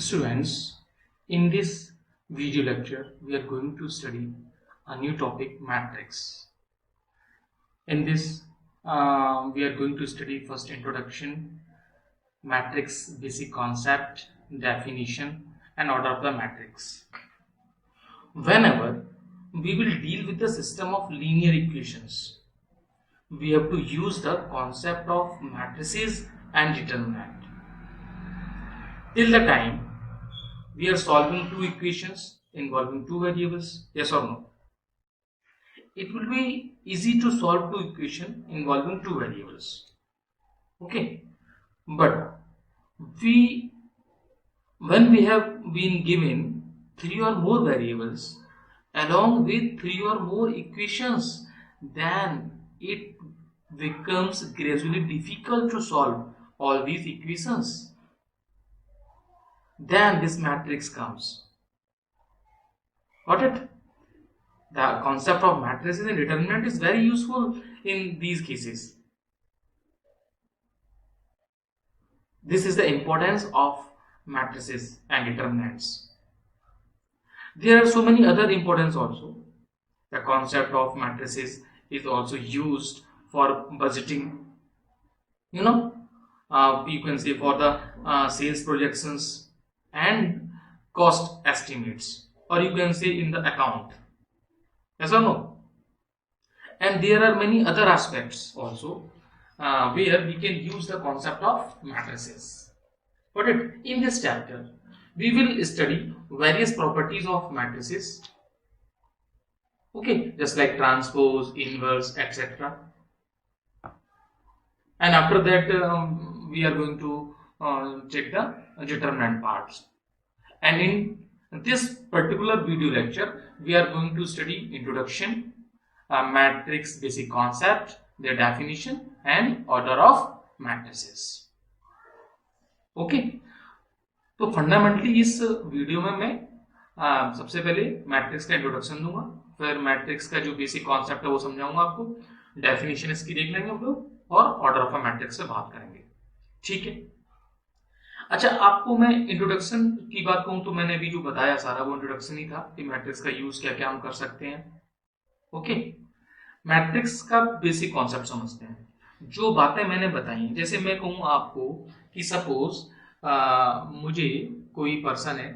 Students, in this video lecture, we are going to study a new topic, matrix. In this, we are going to study first introduction, matrix basic concept, definition, and order of the matrix. Whenever we will deal with the system of linear equations, we have to use the concept of matrices and determinant. Till the time we are solving two equations involving two variables, yes or no? It will be easy to solve two equations involving two variables. Okay, but when we have been given three or more variables along with three or more equations, then it becomes gradually difficult to solve all these equations. Then this matrix comes. Got it? The concept of matrices and determinant is very useful in these cases. This is the importance of matrices and determinants. There are so many other importance also. The concept of matrices is also used for budgeting. You can say for the sales projections and cost estimates, or you can say in the account. Yes or no? And there are many other aspects also where we can use the concept of matrices. But in this chapter, we will study various properties of matrices. Okay, just like transpose, inverse, etc. And after that, we are going to check the determinant parts. And in this particular video lecture, we are going to study introduction, matrix basic concept, their definition, and order of matrices. Okay, तो fundamentally इस video में मैं सबसे पहले matrix का introduction दूंगा, फिर matrix का जो बेसिक कॉन्सेप्ट है वो समझाऊंगा आपको, डेफिनेशन इसकी देख लेंगे हम लोग, और ऑर्डर ऑफ अ मैट्रिक्स से बात करेंगे. ठीक है. अच्छा, आपको मैं इंट्रोडक्शन की बात कहूं तो मैंने अभी जो बताया सारा वो इंट्रोडक्शन ही था कि मैट्रिक्स का यूज क्या क्या हम कर सकते हैं. ओके, मैट्रिक्स का बेसिक कॉन्सेप्ट समझते हैं. जो बातें मैंने बताई, जैसे मैं कहूं आपको कि सपोज मुझे कोई पर्सन है,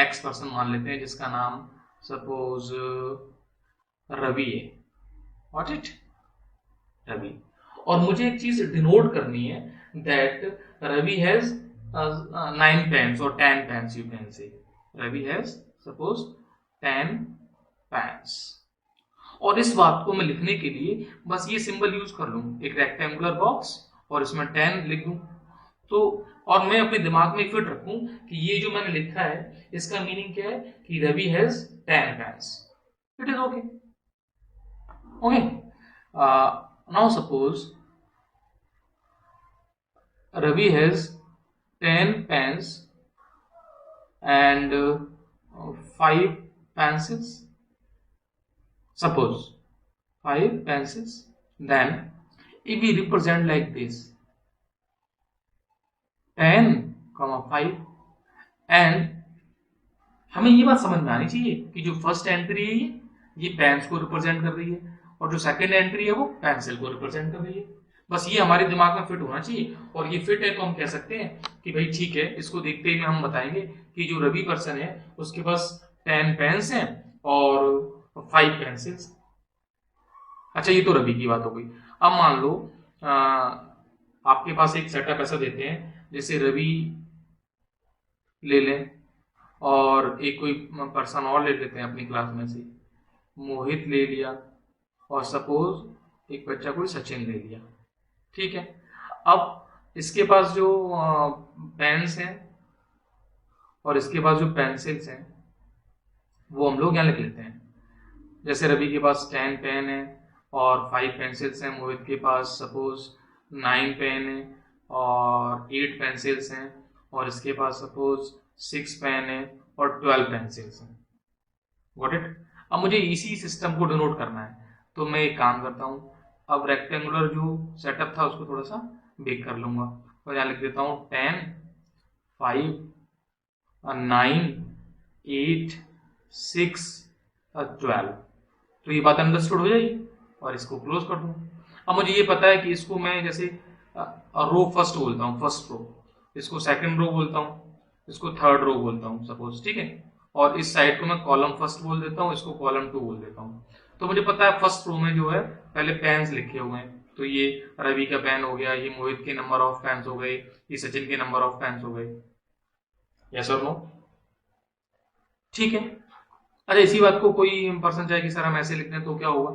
एक्स पर्सन मान लेते हैं, जिसका नाम सपोज रवि है. What it Ravi. और मुझे एक चीज डिनोट करनी है that Ravi has 9 pens or 10 pens, you can say. Ravi has suppose 10 pens. और इस बात को मैं लिखने के लिए बस ये सिंबल यूज कर लूं, एक रेक्टेंगुलर बॉक्स, और इसमें 10 लिख दूं. तो और मैं अपने दिमाग में फिट रखूं कि ये जो मैंने लिखा है इसका मीनिंग क्या है कि Ravi has 10 pens. It is okay. Okay, now suppose Ravi has 10 pens and 5 pencils. Suppose 5 pencils. Then if we represent like this 10, 5, and हमें ये बात समझ में आनी चाहिए कि जो फर्स्ट एंट्री है ये पेन्स को रिप्रेजेंट कर रही है, और जो सेकंड एंट्री है वो पेंसिल को रिप्रेजेंट कर रही है. बस ये हमारे दिमाग में फिट होना चाहिए, और ये फिट है तो हम कह सकते हैं कि भाई ठीक है, इसको देखते ही हम बताएंगे कि जो रवि पर्सन है उसके पास 10 पेन्स हैं और 5 पेंसिल्स. अच्छा, ये तो रवि की बात हो गई. अब मान लो आपके पास एक सेटअप ऐसा देते हैं, जैसे रवि ले लें और एक कोई पर्सन और ले लेते हैं अपनी क्लास में से, मोहित ले लिया, और सपोज एक बच्चा कोई सचिन ले लिया. ठीक है. अब इसके पास जो पेन्स हैं और इसके पास जो पेंसिल्स हैं वो हम लोग यहाँ लिख लेते हैं. जैसे रवि के पास 10 पेन है और 5 पेंसिल्स हैं, मोहित के पास सपोज 9 पेन है और 8 पेंसिल्स हैं, और इसके पास सपोज 6 पेन है और 12 पेंसिल्स हैं. Got it. अब मुझे इसी सिस्टम को डिनोट करना है, तो मैं एक काम करता हूँ, अब रेक्टेंगुलर जो सेटअप था उसको थोड़ा सा बेक कर लूंगा, और यहाँ लिख देता हूँ 10, 5 9, 8, 6, 12। तो ये बात अंडरस्टूड हो जाएगी और इसको क्लोज कर दूँ। अब मुझे ये पता है कि इसको मैं जैसे रो फर्स्ट बोलता हूँ, फर्स्ट रो, इसको सेकंड रो बोलता हूँ, इसको थर्ड रो बोलता हूँ सपोज, ठीक है। और इस साइड को मैं कॉलम फर्स्ट बोल देता हूँ, इसको कॉलम 2 बोल देता हूँ। तो मुझे पता है फर्स्ट रो में जो है पहले पेन्स लिखे हुए हैं, तो ये रवि का पेन हो गया, ये मोहित के नंबर ऑफ पेन्स हो गए, ये सचिन के नंबर ऑफ पेन्स हो गए। यस और नो? ठीक है। अच्छा, इसी बात को कोई पर्सन चाहे कि सर हम ऐसे लिखते हैं तो क्या होगा,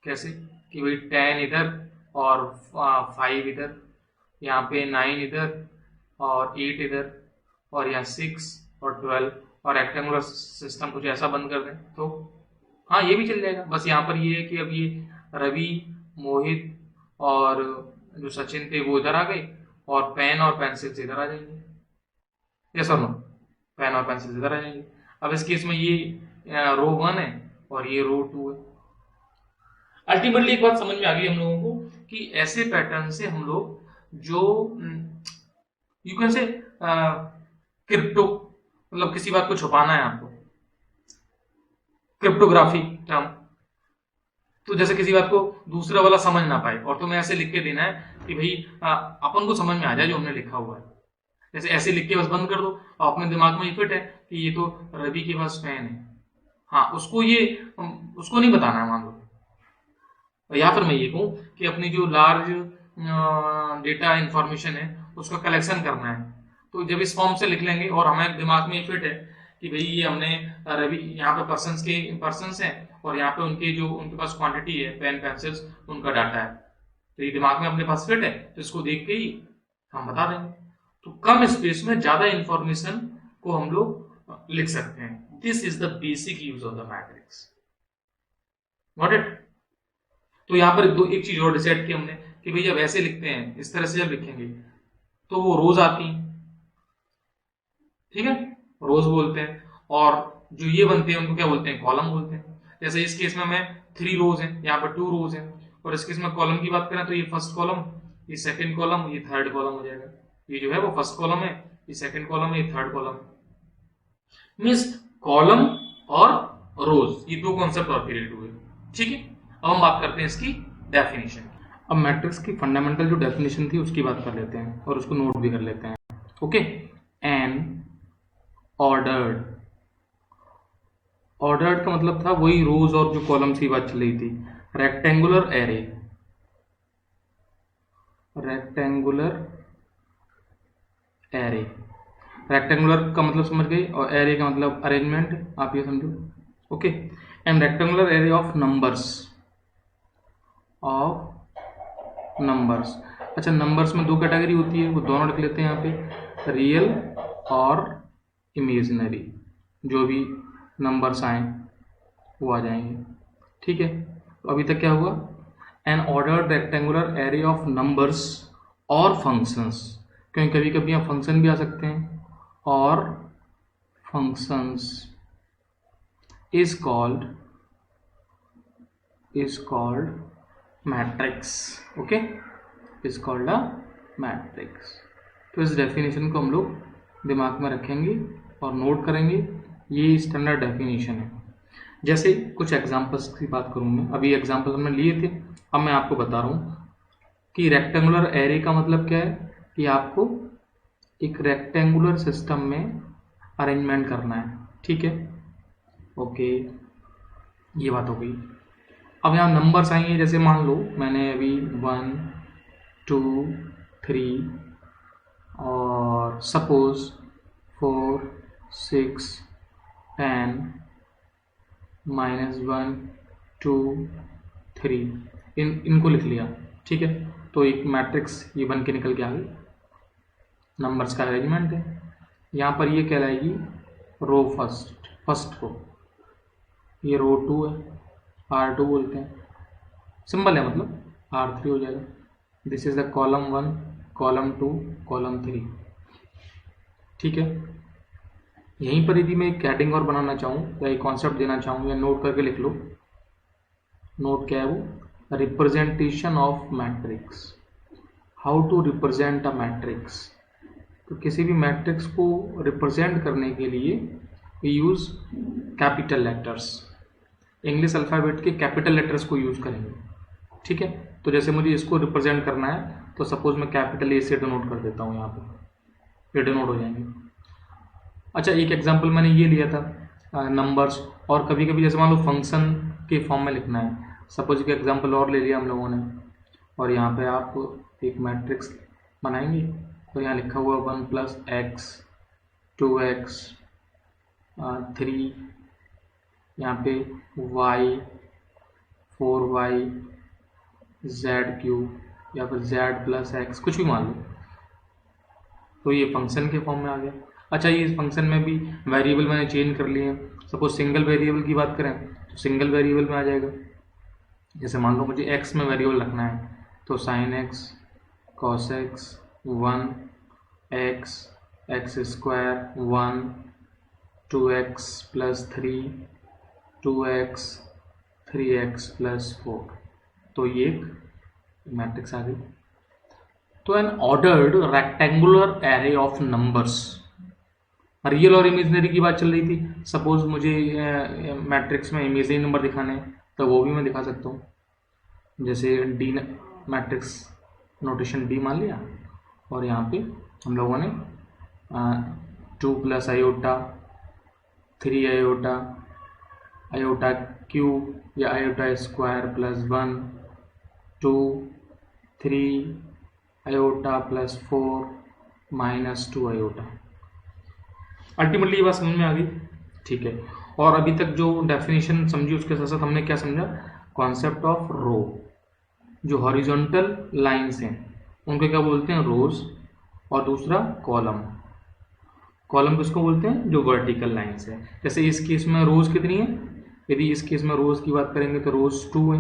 कैसे कि भाई 10 इधर और 5 इधर, यहाँ पे 9 इधर और 8 इधर, और यहाँ 6 और 12, और रेक्टेंगुलर सिस्टम कुछ ऐसा बंद कर दें तो हाँ ये भी चल जाएगा। बस यहाँ पर ये है कि अब ये रवि, मोहित और जो सचिन थे वो इधर आ गए, और पेन और पेंसिल्स इधर आ जाएंगे। यस और नो? पेन और पेंसिल्स इधर आ जाएंगे। अब इस केस में ये रो 1 है और ये रो 2 है। अल्टीमेटली एक बात समझ में आ गई हम लोगों को कि ऐसे पैटर्न से हम लोग जो यू कैन से क्रिप्टो, मतलब किसी बात को छुपाना है आपको, क्रिप्टोग्राफी टर्म, तो जैसे किसी बात को दूसरा वाला समझ ना पाए और तुम्हें ऐसे लिख के देना है कि भाई अपन को समझ में आ जाए जो हमने लिखा हुआ है। जैसे ऐसे लिख के बस बंद कर दो और अपने दिमाग में ये फिट है कि ये तो रवि के पास पेन है, हाँ उसको उसको नहीं बताना है मान लो। या फिर मैं ये कहूँ कि अपनी जो लार्ज डेटा इंफॉर्मेशन है उसका कलेक्शन करना है, तो जब इस फॉर्म से लिख लेंगे और हमें दिमाग में फिट है कि भाई ये हमने रवि, यहाँ पे पर्सन्स हैं और यहाँ पे उनके पास क्वांटिटी है पेन पेंसिल्स, उनका डाटा है, तो ये दिमाग में अपने पास फिट है, तो इसको देख के ही हम बता देंगे। तो कम स्पेस में ज्यादा इंफॉर्मेशन को हम लोग लिख सकते हैं। This is the basic use of the matrix. Got it? तो यहाँ पर एक चीज और डिसाइड की हमने कि भाई जब ऐसे लिखते हैं, इस तरह से जब लिखेंगे तो वो रोज आती हैं, ठीक है, रोज बोलते हैं। और जो ये बनते हैं उनको क्या बोलते हैं, कॉलम बोलते हैं। जैसे इस केस में हमें 3 रोज हैं, यहाँ पर 2 रोज हैं, और इस केस में कॉलम की बात करें तो ये फर्स्ट कॉलम, ये सेकंड कॉलम, ये थर्ड कॉलम हो जाएगा। ये जो है वो फर्स्ट कॉलम है, ये सेकंड कॉलम है, ये थर्ड कॉलम है। मीन्स कॉलम और रोज ये 2 कॉन्सेप्ट और क्रिएट हुए, ठीक है। अब हम बात करते हैं इसकी डेफिनेशन। अब मैट्रिक्स की फंडामेंटल जो डेफिनेशन थी उसकी बात कर लेते हैं और उसको नोट भी कर लेते हैं। ओके, एन ऑर्डर्ड, ऑर्डर्ड का मतलब था वही रोज और जो कॉलम्स की बात चल रही थी। Rectangular array, rectangular array, rectangular का मतलब समझ गए और एरे का मतलब अरेंजमेंट, आप ये समझो। Okay, and rectangular array of numbers, of numbers. अच्छा, नंबर्स में 2 कैटेगरी होती है, वो दोनों लिख लेते हैं यहाँ पे, रियल और इमेजिनरी। जो भी नंबर्स आए वो आ जाएंगे, ठीक है। तो अभी तक क्या हुआ, N ordered rectangular array of numbers और फंक्शंस, क्योंकि कभी कभी यहाँ फंक्शन भी आ सकते हैं, और functions is called matrix. Okay, is called a matrix. तो इस डेफिनेशन को हम लोग दिमाग में रखेंगे और नोट करेंगे। ये स्टैंडर्ड डेफिनेशन है। जैसे कुछ एग्जांपल्स की बात करूँ मैं, अभी एग्जांपल हमने लिए थे, अब मैं आपको बता रहा हूँ कि रेक्टेंगुलर एरे का मतलब क्या है, कि आपको एक रेक्टेंगुलर सिस्टम में अरेंजमेंट करना है, ठीक है। ओके, ये बात हो गई। अब यहाँ नंबर्स आएंगे, जैसे मान लो मैंने अभी 1 2 3 और सपोज 4 6 10 -1 2 3 इनको लिख लिया, ठीक है। तो एक मैट्रिक्स ये बन के निकल के आ गई, नंबर्स का अरेंजमेंट है। यहाँ पर ये कहलाएगी रो फर्स्ट रो, ये रो 2 है, R2 बोलते हैं, सिंबल है मतलब R3 हो जाएगा। This is the column 1, column 2, column 3, ठीक है। यहीं पर यदि मैं एक हेडिंग और बनाना चाहूँ या एक कॉन्सेप्ट देना चाहूँ, या नोट करके लिख लो, नोट क्या है वो, representation of matrix, how to represent a matrix. तो किसी भी मैट्रिक्स को रिप्रेजेंट करने के लिए we use capital letters, English alphabet के कैपिटल लेटर्स को यूज़ करेंगे। ठीक है, तो जैसे मुझे इसको रिप्रेजेंट करना है तो सपोज मैं कैपिटल ए से डिनोट कर देता हूँ, यहाँ पे ये डिनोट हो जाएंगे। अच्छा, एक एग्जांपल मैंने ये लिया था नंबर्स, और कभी कभी जैसे मान लो फंक्शन के फॉर्म में लिखना है, सपोज कि एग्जांपल और ले लिया हम लोगों ने, और यहाँ पे आप एक मैट्रिक्स बनाएंगे तो यहाँ लिखा हुआ 1 + x 2x 3, यहाँ पे y 4y z³ या फिर z + x, कुछ भी मान लो, तो ये फंक्शन के फॉर्म में आ गया। अच्छा, ये इस फंक्शन में भी वेरिएबल मैंने चेंज कर लिए हैं। सपोज सिंगल वेरिएबल की बात करें तो सिंगल वेरिएबल में आ जाएगा। जैसे मान लो मुझे x में वेरिएबल रखना है तो sin x cos x 1 x x² 1 2x + 3 2x 3x + 4, तो ये एक मैट्रिक्स आ गई। तो N ordered rectangular array of numbers, real और इमेजिनरी की बात चल रही थी। सपोज मुझे मैट्रिक्स में इमेजिनरी नंबर दिखाने हैं तो वो भी मैं दिखा सकता हूँ। जैसे डी मैट्रिक्स नोटेशन डी मान लिया, और यहाँ पे हम लोगों ने 2 + आयोटा 3 आयोटा आयोटा क्यूब या iota square + 1 2 3 iota + 4 -2 iota. Ultimately ये बात समझ में आ गई। ठीक है, और अभी तक जो डेफिनेशन समझी उसके साथ साथ हमने क्या समझा, कॉन्सेप्ट ऑफ रो। जो हॉरिजॉन्टल लाइंस हैं उनको क्या बोलते हैं, रोज, और दूसरा कॉलम। कॉलम किसको बोलते हैं, जो वर्टिकल लाइंस है। जैसे इस केस में रोज कितनी है, यदि इस केस में रोज की बात करेंगे तो रोज 2 है,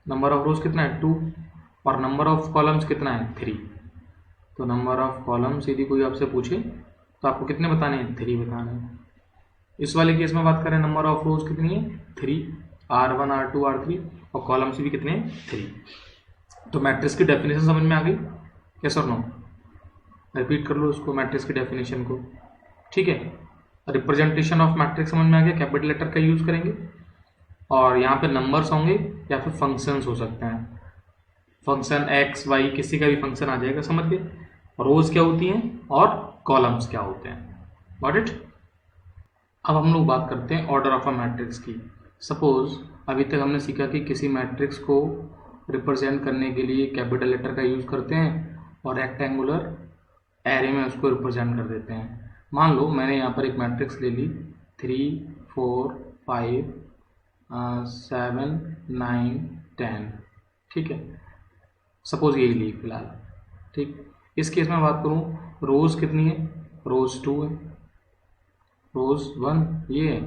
नंबर ऑफ रोज कितना है 2, और नंबर ऑफ कॉलम्स कितना है 3। तो नंबर ऑफ कॉलम्स यदि कोई आपसे पूछे तो आपको कितने बताने हैं, 3 बताने हैं। इस वाले केस में बात करें नंबर ऑफ रोज कितनी है 3, R1 R2 R3, और कॉलम्स भी कितने हैं 3। तो मैट्रिक्स की डेफिनेशन समझ में आ गई, यस और नो? रिपीट कर लो उसको, मैट्रिक्स की डेफिनेशन को। ठीक है, रिप्रेजेंटेशन ऑफ मैट्रिक्स समझ में आ गया, कैपिटल लेटर का यूज करेंगे, और यहाँ पे नंबर्स होंगे या फिर फंक्शंस हो सकते हैं, फंक्शन x y किसी का भी फंक्शन आ जाएगा, समझ गए। रोज क्या होती हैं और कॉलम्स क्या होते हैं, गॉट इट। अब हम लोग बात करते हैं ऑर्डर ऑफ अ मैट्रिक्स की। सपोज अभी तक हमने सीखा कि किसी मैट्रिक्स को रिप्रेजेंट करने के लिए कैपिटल लेटर का यूज करते हैं और रेक्टेंगुलर एरे में उसको रिप्रेजेंट कर देते हैं। मान लो मैंने यहाँ पर एक मैट्रिक्स ले ली 3 4 5 7 9 10, ठीक है, सपोज यही ली फिलहाल। ठीक, इस केस में बात करूँ, रोज कितनी है, रोज 2 है, रोज 1 ये है,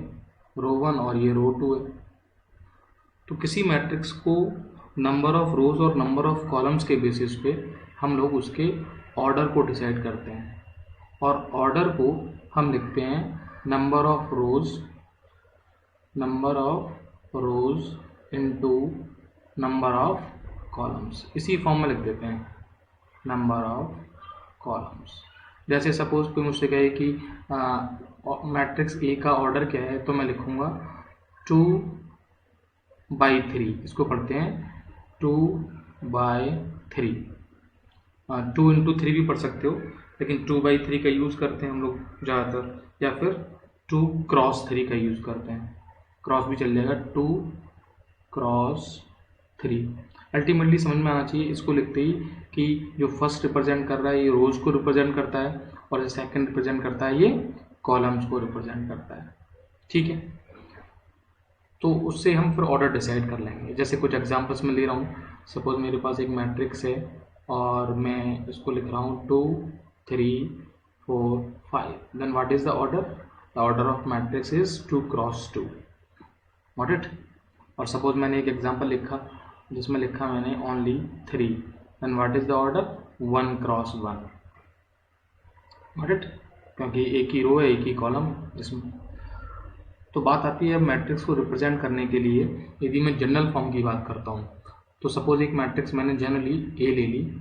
रो 1 और ये रो 2 है। तो किसी मैट्रिक्स को नंबर ऑफ रोज और नंबर ऑफ कॉलम्स के बेसिस पे हम लोग उसके ऑर्डर को डिसाइड करते हैं, और ऑर्डर को हम लिखते हैं number of rose into number of columns, इसी फॉर्म में लिख देते हैं, नंबर ऑफ कॉलम्स। जैसे सपोज कोई मुझसे कहे कि मैट्रिक्स ए का ऑर्डर क्या है, तो मैं लिखूंगा 2/3, इसको पढ़ते हैं 2/3, 2 × 3 भी पढ़ सकते हो, लेकिन 2/3 का यूज़ करते हैं हम लोग ज़्यादातर, या फिर 2 × 3 का यूज़ करते हैं, क्रॉस भी चल जाएगा, 2 × 3। अल्टीमेटली समझ में आना चाहिए इसको लिखते ही कि जो फर्स्ट रिप्रेजेंट कर रहा है ये रोज को रिप्रेजेंट करता है, और जो सेकंड रिप्रेजेंट करता है ये कॉलम्स को रिप्रेजेंट करता है। ठीक है, तो उससे हम फिर ऑर्डर डिसाइड कर लेंगे। जैसे कुछ एग्जांपल्स में ले रहा हूँ, सपोज मेरे पास एक मैट्रिक्स है और मैं इसको लिख रहा हूँ 2 3 4 5, then what is the order, the order of matrix is 2 × 2, got it. और सपोज मैंने एक एग्जांपल लिखा जिसमें लिखा मैंने only 3, then what is the order 1 × 1, got it, क्योंकि एक ही रो है एक ही कॉलम इसमें। तो बात आती है मैट्रिक्स को रिप्रेजेंट करने के लिए, यदि मैं जनरल फॉर्म की बात करता हूँ, तो सपोज एक मैट्रिक्स मैंने जनरली ए ले ली,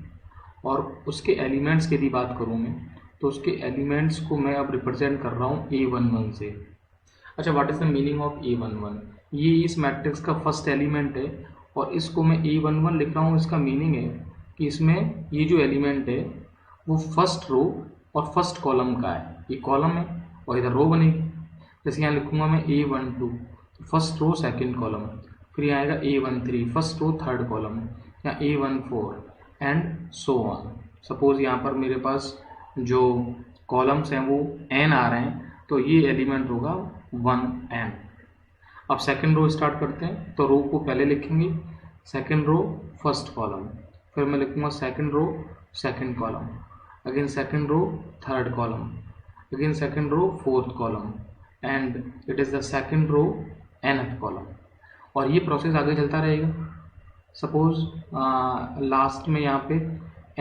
और उसके एलिमेंट्स की यदि बात करूँ मैं, तो उसके एलिमेंट्स को मैं अब रिप्रेजेंट कर रहा हूँ A11 से। अच्छा, what is the meaning of A11? ये इस मैट्रिक्स का फर्स्ट एलिमेंट है और इसको मैं A11 लिख रहा हूँ। इसका मीनिंग है कि इसमें ये जो एलिमेंट है वो फर्स्ट रो और फर्स्ट कॉलम का है। ये कॉलम है और इधर रो बनेगी। जैसे यहाँ लिखूंगा मैं A12 first row second column, फिर यहाँ आएगा A13 first row third column, यहाँ A14 and so on. Suppose यहाँ पर मेरे पास जो कॉलम्स हैं वो n आ रहे हैं, तो ये एलिमेंट होगा 1n। अब सेकंड रो स्टार्ट करते हैं, तो रो को पहले लिखेंगे, सेकंड रो फर्स्ट कॉलम, फिर मैं लिखूंगा second row second column, again second row third column, again second row fourth column and it is the second row nth column. और ये प्रोसेस आगे चलता रहेगा। सपोज लास्ट में यहाँ पे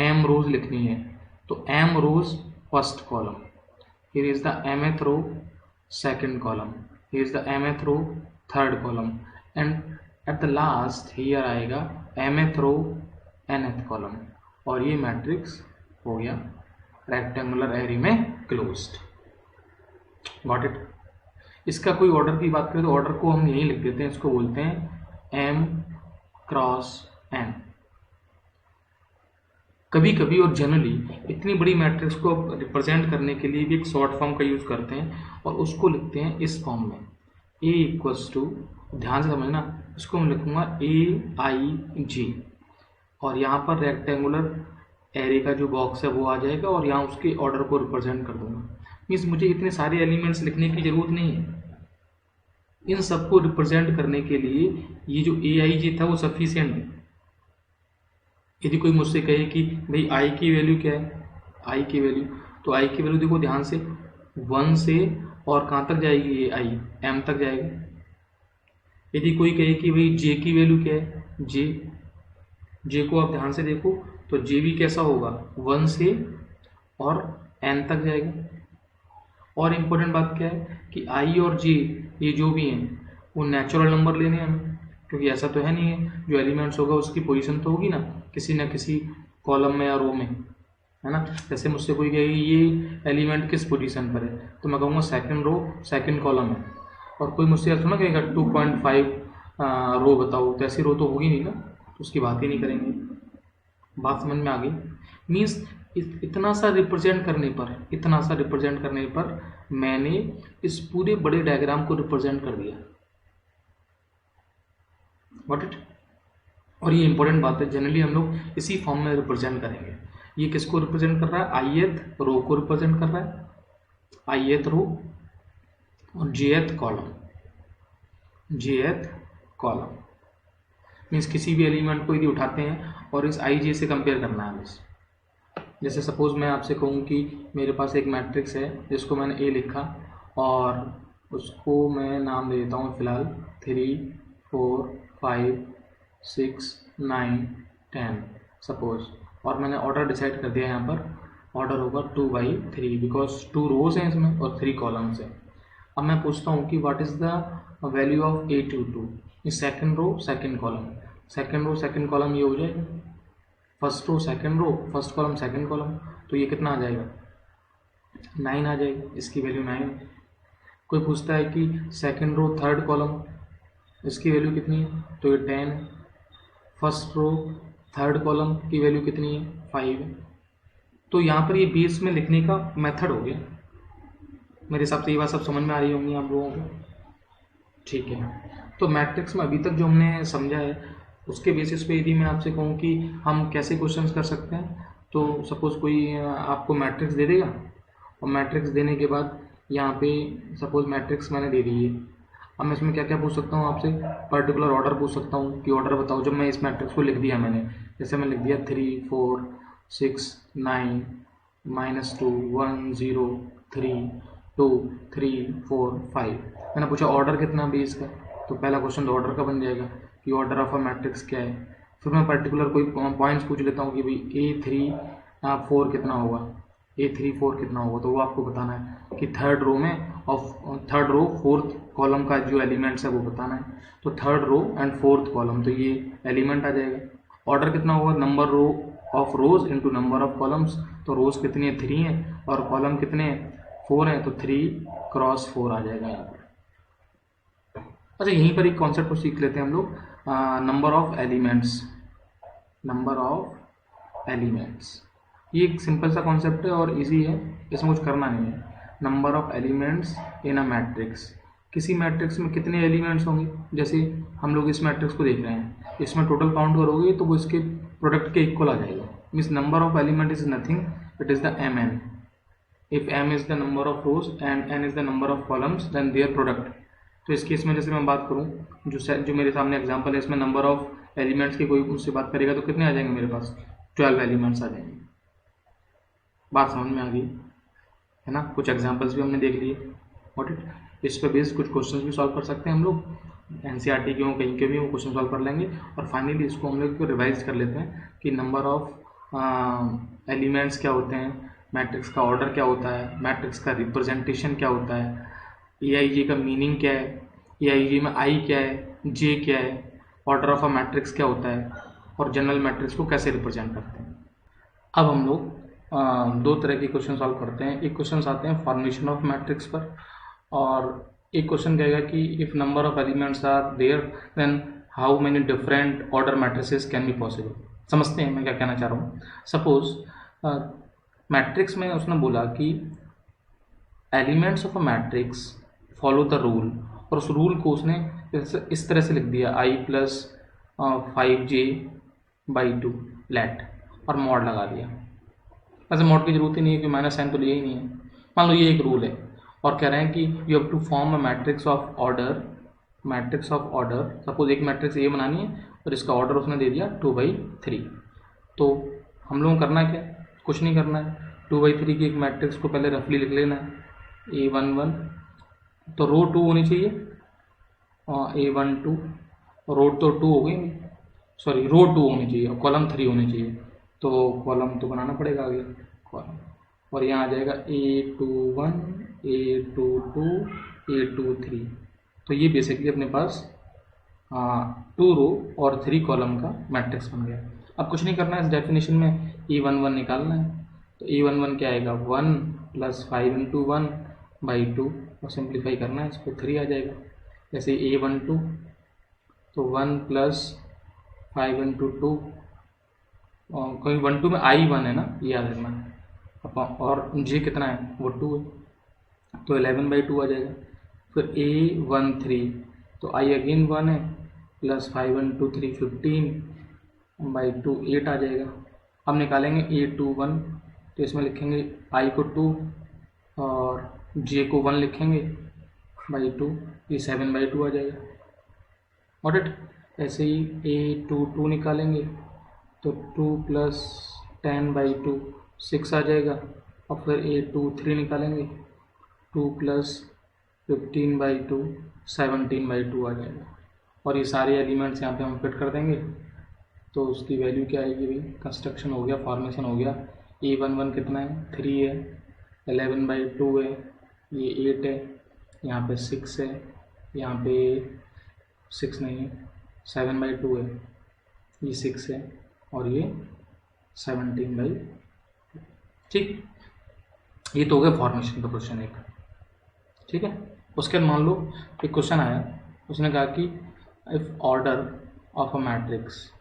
m रोज लिखनी है, तो m rows first column, here is the mth row second column, here is the mth row third column and at the last here आएगा mth row nth column। और ये मैट्रिक्स हो गया रेक्टेंगुलर एरे में closed. Got it? इसका कोई order की बात करें तो ऑर्डर को हम यही लिख देते हैं, इसको बोलते हैं m क्रॉस n। कभी कभी और जनरली इतनी बड़ी मैट्रिक्स को रिप्रेजेंट करने के लिए भी एक शॉर्ट फॉर्म का यूज़ करते हैं और उसको लिखते हैं इस फॉर्म में A इक्वल्स टू, ध्यान से समझना, इसको मैं लिखूंगा AIJ और यहाँ पर रेक्टेंगुलर एरे का जो बॉक्स है वो आ जाएगा और यहाँ उसके ऑर्डर को रिप्रेजेंट कर दूंगा। मीन्स मुझे इतने सारे एलिमेंट्स लिखने की जरूरत नहीं है। इन सबको रिप्रेजेंट करने के लिए ये जो AIJ था वो सफिशिएंट है। यदि कोई मुझसे कहे कि भाई आई की वैल्यू क्या है, आई की वैल्यू, तो आई की वैल्यू देखो ध्यान से 1 से और कहाँ तक जाएगी, ये आई m तक जाएगा। यदि कोई कहे कि भाई j की वैल्यू क्या है, j को आप ध्यान से देखो तो j भी कैसा होगा, 1 से और n तक जाएगा। और इम्पोर्टेंट बात क्या है कि i और j ये जो भी हैं वो नेचुरल नंबर लेने हैं हमें, क्योंकि ऐसा तो है नहीं है, जो एलिमेंट्स होगा उसकी पोजीशन तो होगी ना किसी कॉलम में या रो में, है ना। जैसे मुझसे कोई कहेगी ये एलिमेंट किस पोजीशन पर है, तो मैं कहूँगा सेकंड रो सेकंड कॉलम है। और कोई मुझसे ऐसा ना कहेगा 2.5 रो बताओ, तो ऐसी रो तो होगी नहीं ना, तो उसकी बात ही नहीं करेंगे। बात समझ में आ गई? मीन्स इतना सा रिप्रेजेंट करने पर मैंने इस पूरे बड़े डायग्राम को रिप्रेजेंट कर दिया। Got it? और ये इंपॉर्टेंट बात है, जनरली हम लोग इसी फॉर्म में रिप्रेजेंट करेंगे। ये किसको रिप्रेजेंट कर रहा है, ith रो को रिप्रेजेंट कर रहा है, ith रो और jth कॉलम। मीन्स किसी भी एलिमेंट को यदि उठाते हैं और इस ij से कंपेयर करना है बस। जैसे सपोज मैं आपसे कहूँ कि मेरे पास एक मैट्रिक्स है जिसको मैंने A लिखा और उसको मैं नाम दे देता हूँ फिलहाल 3, 4, 5, 6, 9, 10 सपोज, और मैंने ऑर्डर डिसाइड कर दिया। यहाँ पर ऑर्डर होगा 2/3 बिकॉज 2 रोज हैं इसमें और 3 कॉलम्स हैं। अब मैं पूछता हूँ कि what is the value of A22 इस सेकंड रो सेकंड कॉलम, ये हो जाएगा first row second row first column second column, तो ये कितना आ जाएगा, 9 आ जाएगा, इसकी वैल्यू 9 है। कोई पूछता है कि सेकंड रो थर्ड कॉलम इसकी वैल्यू कितनी है, तो ये 10 है। फर्स्ट रो थर्ड कॉलम की वैल्यू कितनी है, 5 है। तो यहाँ पर ये बेस में लिखने का मेथड हो गया। मेरे हिसाब से ये बात सब समझ में आ रही होंगी आप लोगों को, ठीक है। तो मैट्रिक्स में अभी तक जो हमने समझा है उसके बेसिस पे यदि मैं आपसे कहूँ कि हम कैसे क्वेश्चंस कर सकते हैं, तो सपोज कोई आपको मैट्रिक्स दे देगा और मैट्रिक्स देने के बाद यहाँ पे सपोज मैट्रिक्स मैंने दे दी है। अब मैं इसमें क्या क्या पूछ सकता हूँ आपसे, पर्टिकुलर ऑर्डर पूछ सकता हूँ कि ऑर्डर बताओ। जब मैं इस मैट्रिक्स को लिख दिया मैंने, जैसे मैं लिख दिया 3, 4, 6, 9, -2, 1, 0, 3, 2, 3, 4, 5। मैंने पूछा ऑर्डर कितना बेस का, तो पहला क्वेश्चन तो ऑर्डर का बन जाएगा कि ऑर्डर ऑफ अ मैट्रिक्स क्या है। फिर मैं पर्टिकुलर कोई पॉइंट्स पूछ लेता हूँ कि भाई A3 4 कितना होगा, A3 4 कितना होगा, तो वो आपको बताना है कि थर्ड रो में और थर्ड रो फोर्थ कॉलम का जो एलिमेंट्स है वो बताना है। तो third row and fourth column, तो ये एलिमेंट आ जाएगा। ऑर्डर कितना होगा, number row of rows into number of columns, तो रोज कितनी है 3 है और कॉलम कितने हैं 4 है, तो 3 क्रॉस 4 आ जाएगा यहाँ पर। अच्छा यहीं पर एक कॉन्सेप्ट को सीख लेते हैं हम लोग, number of elements. Number of elements ये एक सिंपल सा कॉन्सेप्ट है और इजी है, इसमें कुछ करना नहीं है। Number of elements in a matrix, किसी मैट्रिक्स में कितने एलिमेंट्स होंगे, जैसे हम लोग इस मैट्रिक्स को देख रहे हैं, इसमें टोटल काउंट करोगे तो वो इसके प्रोडक्ट के इक्वल आ जाएगा। Means number of element is nothing, it is the M N. If M is the number of rows and N is the number of columns then their product. तो इस case में जैसे मैं बात करूँ, जो मेरे सामने एग्जाम्पल है, इसमें नंबर ऑफ एलिमेंट्स की कोई मुझसे बात करेगा तो कितने आ जाएंगे मेरे पास, 12 एलिमेंट्स आ जाएंगे। बात समझ में आ गई है ना। कुछ एग्जांपल्स भी हमने देख लिए, गॉट इट। इस पर बेस्ड कुछ क्वेश्चंस भी सॉल्व कर सकते हैं हम लोग, एनसीईआरटी के हो कहीं के भी वो क्वेश्चन सॉल्व कर लेंगे। और फाइनली इसको हम लोग रिवाइज कर लेते हैं कि नंबर ऑफ एलिमेंट्स क्या होते हैं, मैट्रिक्स का ऑर्डर क्या होता है, मैट्रिक्स का रिप्रेजेंटेशन क्या होता है, एआईजे का मीनिंग क्या है, एआईजे में आई क्या है, जे क्या है, ऑर्डर ऑफ अ मैट्रिक्स क्या होता है, और जनरल मैट्रिक्स को कैसे रिप्रेजेंट करते हैं। अब हम लोग दो तरह के क्वेश्चन सॉल्व करते हैं। एक क्वेश्चन आते हैं फॉर्मेशन ऑफ मैट्रिक्स पर, और एक क्वेश्चन कहेगा कि if number of elements are there then how many different order matrices can be possible. समझते हैं मैं क्या कहना चाह रहा हूँ। सपोज मैट्रिक्स में उसने बोला कि elements of a matrix follow the rule, और उस रूल को उसने इस तरह से लिख दिया i प्लस 5j/2 लेट, और मॉड लगा दिया। वैसे मॉड की जरूरत ही नहीं है कि माइनस साइन तो लिया ही नहीं है। मान लो ये एक रूल है और कह रहे हैं कि you have to form a matrix of order, suppose एक मैट्रिक्स ए बनानी है और इसका ऑर्डर उसने दे दिया 2/3। तो हम लोगों को करना क्या है, कुछ नहीं करना है, 2/3 की एक मैट्रिक्स को पहले रफली लिख लेना है, A11, तो रो 2 होनी चाहिए, A12, रो तो 2 हो गई, सॉरी रो 2 होनी चाहिए और कॉलम 3 होनी चाहिए, तो कॉलम तो बनाना पड़ेगा आगे कॉलम, और यहाँ आ जाएगा A21, A22, A23। तो ये बेसिकली अपने पास 2 रो और 3 कॉलम का मैट्रिक्स बन गया। अब कुछ नहीं करना है, इस डेफिनेशन में E11 निकालना है, तो E11 क्या आएगा 1 + 5 × 1/2, और सिंप्लीफाई करना है इसको 3 आ जाएगा। जैसे A12 तो 1 + 5 × 2, कोई 1 2 में I1 है ना, ये याद रखना, और J कितना है वो 2 है, तो 11/2 आ जाएगा। फिर A13 तो I अगेन 1 है, + 5 × 3 15/2 8 आ जाएगा। अब निकालेंगे A21, तो इसमें लिखेंगे I को 2 और J को 1 लिखेंगे /2, ये 7/2 आ जाएगा। Got it. ऐसे ही A22 निकालेंगे तो 2 + 10/2 6 आ जाएगा, और फिर A23 निकालेंगे 2 + 15/2 17/2 आ जाएगा। और ये सारे एलिमेंट्स यहाँ पे हम फिट कर देंगे, तो उसकी वैल्यू क्या आएगी भाई, कंस्ट्रक्शन हो गया, फॉर्मेशन हो गया। A11 कितना है 3 है, 11/2 है, ये 8 है, यहाँ पे 6 है, यहाँ पे 6 नहीं है, 7/2 है, ये 6 है, और ये 17/2। ठीक, ये तो हो गया फॉर्मेशन का क्वेश्चन एक। ठीक है, उसके बाद मान लो एक क्वेश्चन आया, उसने कहा कि if order of a matrix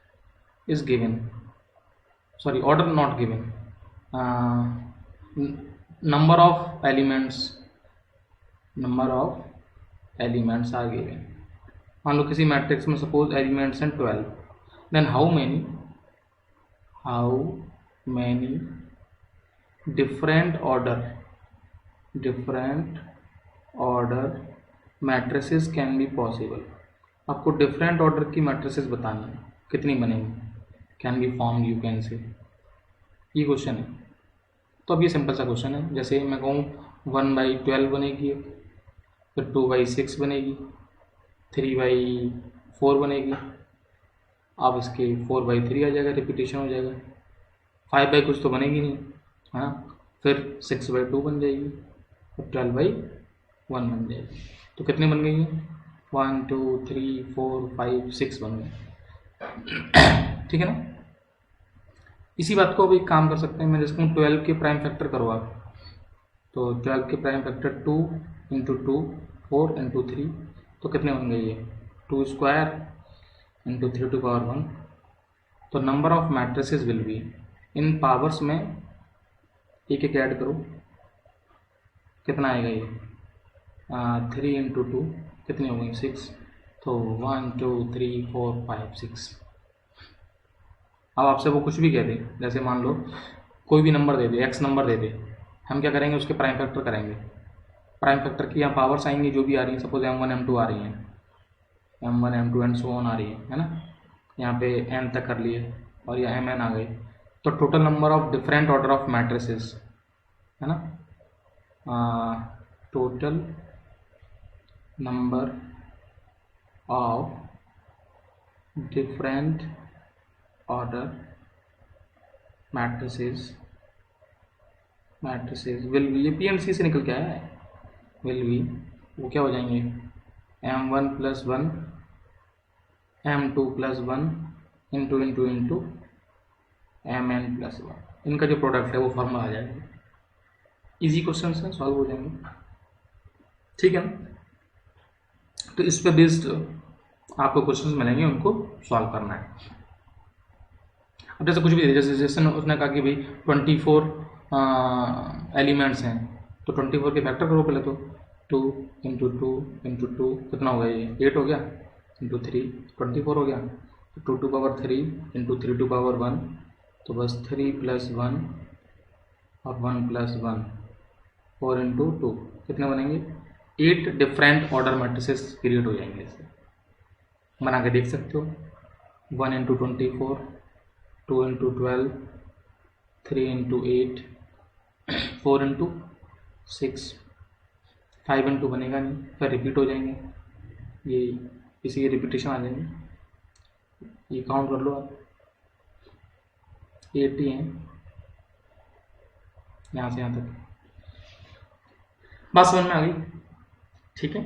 is given, sorry order not given, number of elements are given. मान लो किसी मैट्रिक्स में सपोज एलिमेंट्स हैं 12, then how many different order matrices can be possible. आपको डिफरेंट ऑर्डर की मैट्रिसेस बतानी है, कितनी बनेंगी, can be form, you can say, ये क्वेश्चन है। तो अब ये सिंपल सा क्वेश्चन है, जैसे मैं कहूँ 1/12 बनेगी, फिर 2/6 बनेगी, 3/4 बनेगी, अब इसके 4/3 आ जाएगा, रिपीटेशन हो जाएगा, 5 कुछ तो बनेगी नहीं, हाँ, फिर 6/2 बन जाएगी, और 12/1 बन जाएगी। तो कितने बन गई हैं, 1 2 3 4 5 6 बन गए। ठीक है ना। इसी बात को अब एक काम कर सकते हैं, मैं जैसे कहूँ 12 के प्राइम फैक्टर करो आप, तो 12 के प्राइम फैक्टर 2 इंटू 2 4 इंटू 3, तो कितने होंगे ये 2 स्क्वायर इंटू 3 टू पावर 1। तो number of matrices will be, इन पावर्स में एक एक ऐड करो, कितना आएगा ये 3 इंटू 2 कितनी हो गई 6, तो 1 2 3 4 5 6। अब आपसे वो कुछ भी कह दे, जैसे मान लो कोई भी नंबर दे दे, एक्स नंबर दे दे, हम क्या करेंगे उसके प्राइम फैक्टर करेंगे। प्राइम फैक्टर की यहाँ पावर्स आएंगी जो भी आ रही हैं, सपोज m1 m2 आ रही हैं, m1 m2 and so on आ रही है ना, यहाँ पे n तक कर लिए और ये mn आ गए, तो total number of different order of matrices है ना, total number of different order matrices will B, ये PMC से निकल के आया है, विल बी वो क्या हो जाएंगे m1 plus 1 m2 plus 1 into into into mn plus 1, इनका जो प्रोडक्ट है वो फॉर्मूला आ जाएगा। इजी क्वेश्चन है, सॉल्व हो जाएंगे, ठीक है ना। तो इस पे बेस्ड आपको क्वेश्चंस मिलेंगे, उनको सॉल्व करना है। अब जैसे कुछ भी जैसे जैसे उसने कहा कि भाई 24 एलिमेंट्स हैं, तो 24 के फैक्टर करो पहले, तो 2 इंटू 2 इंटू 2 कितना हो गया ये 8 हो गया, इंटू 3 24 हो गया, तो 2 two power 3 into 3 two power 1, तो बस 3 प्लस 1 और 1 प्लस 1 4 इंटू 2 कितने बनेंगे 8 डिफरेंट ऑर्डर मैट्रिसेस क्रिएट हो जाएंगे। इससे बना के देख सकते हो, 1 into 24, 2 into 12, 3 into 8, 4 into 6, 5 into बनेगा नहीं, फिर रिपीट हो जाएंगे, ये इसी रिपीटेशन आ जाएंगे। ये काउंट कर लो आप, 80 हैं यहाँ से यहाँ तक, बात समझ में आ गई, ठीक है।